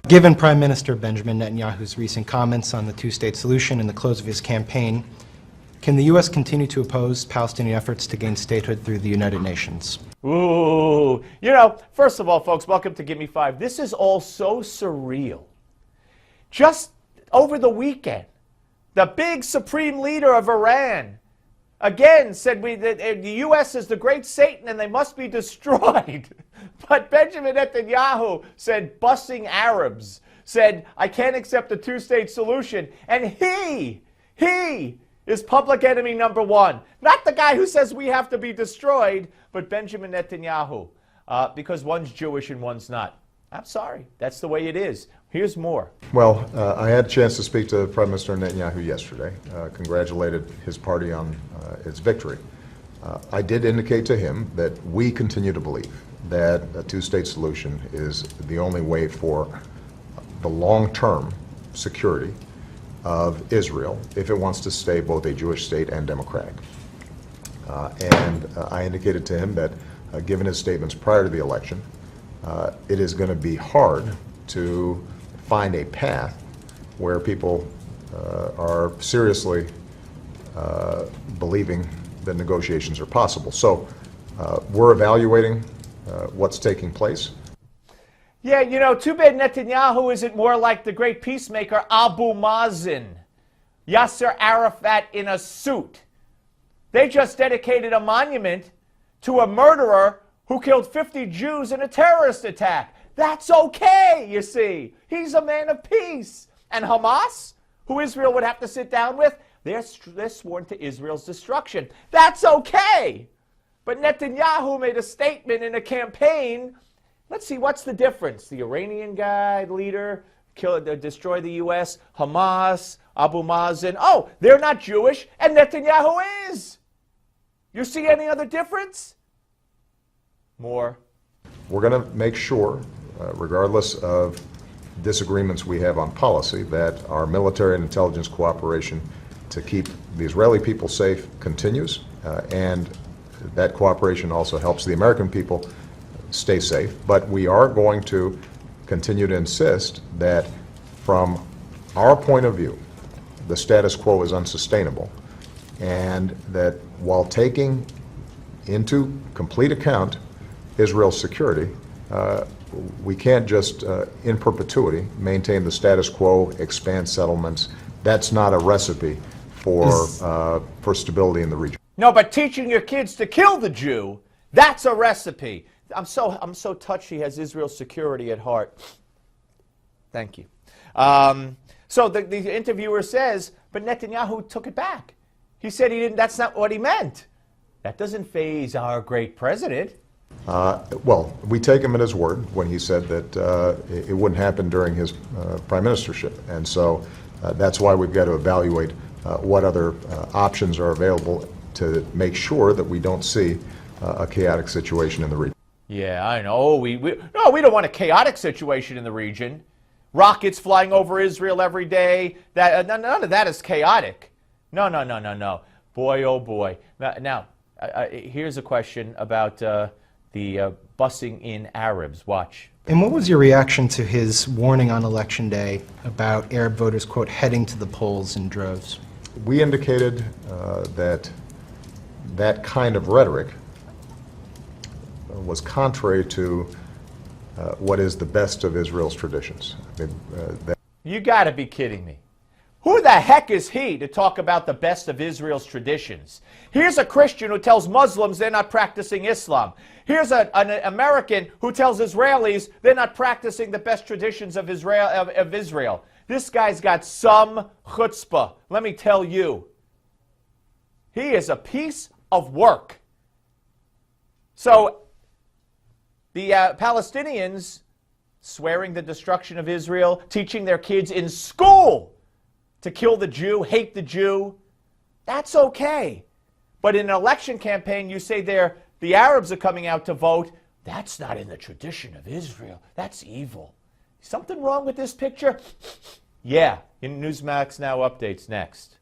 Given Prime Minister Benjamin Netanyahu's recent comments on the two-state solution and the close of his campaign, can the U.S. continue to oppose Palestinian efforts to gain statehood through the United Nations? Ooh, you know, first of all, folks, welcome to Give Me Five. This is all so surreal. Just over the weekend, the big supreme leader of Iran again said the U.S. is the great Satan and they must be destroyed. But Benjamin Netanyahu said busing Arabs, said I can't accept the two-state solution. And he is public enemy number one. Not the guy who says we have to be destroyed, but Benjamin Netanyahu, because one's Jewish and one's not. I'm sorry. That's the way it is. Here's more. Well, I had a chance to speak to Prime Minister Netanyahu yesterday, congratulated his party on its victory. I did indicate to him that we continue to believe that a two-state solution is the only way for the long-term security of Israel if it wants to stay both a Jewish state and democratic. I indicated to him that given his statements prior to the election, it is going to be hard to find a path where people are seriously believing that negotiations are possible. So we're evaluating what's taking place. Yeah, you know, too bad Netanyahu isn't more like the great peacemaker Abu Mazen, Yasser Arafat in a suit. They just dedicated a monument to a murderer who killed 50 Jews in a terrorist attack. That's okay, you see. He's a man of peace. And Hamas, who Israel would have to sit down with, they're sworn to Israel's destruction. That's okay. But Netanyahu made a statement in a campaign. Let's see, what's the difference? The Iranian guy, leader, destroy the U.S., Hamas, Abu Mazen. Oh, they're not Jewish, and Netanyahu is. You see any other difference? More. We're going to make sure, regardless of disagreements we have on policy, that our military and intelligence cooperation to keep the Israeli people safe continues, and that cooperation also helps the American people stay safe. But we are going to continue to insist that from our point of view, the status quo is unsustainable, and that while taking into complete account Israel's security, we can't just in perpetuity maintain the status quo, expand settlements. That's not a recipe for stability in the region. No, but teaching your kids to kill the Jew, that's a recipe. I'm so touched he has Israel's security at heart. Thank you. So the interviewer says, but Netanyahu took it back. He said he didn't. That's not what he meant. That doesn't faze our great president. Well, we take him at his word when he said that it wouldn't happen during his prime ministership. And so that's why we've got to evaluate what other options are available to make sure that we don't see a chaotic situation in the region. Yeah, I know. No, we don't want a chaotic situation in the region. Rockets flying over Israel every day. None of that is chaotic. No. Boy, oh boy. Now here's a question about the busing in Arabs. Watch. And what was your reaction to his warning on Election Day about Arab voters, quote, heading to the polls in droves? We indicated that kind of rhetoric was contrary to what is the best of Israel's traditions. You got to be kidding me. Who the heck is he to talk about the best of Israel's traditions? Here's a Christian who tells Muslims they're not practicing Islam. Here's an American who tells Israelis they're not practicing the best traditions of Israel. This guy's got some chutzpah, let me tell you. He is a piece of work. So, the Palestinians swearing the destruction of Israel, teaching their kids in school to kill the Jew, hate the Jew, that's okay. But in an election campaign, you say the Arabs are coming out to vote. That's not in the tradition of Israel. That's evil. Something wrong with this picture? Yeah, in Newsmax Now updates next.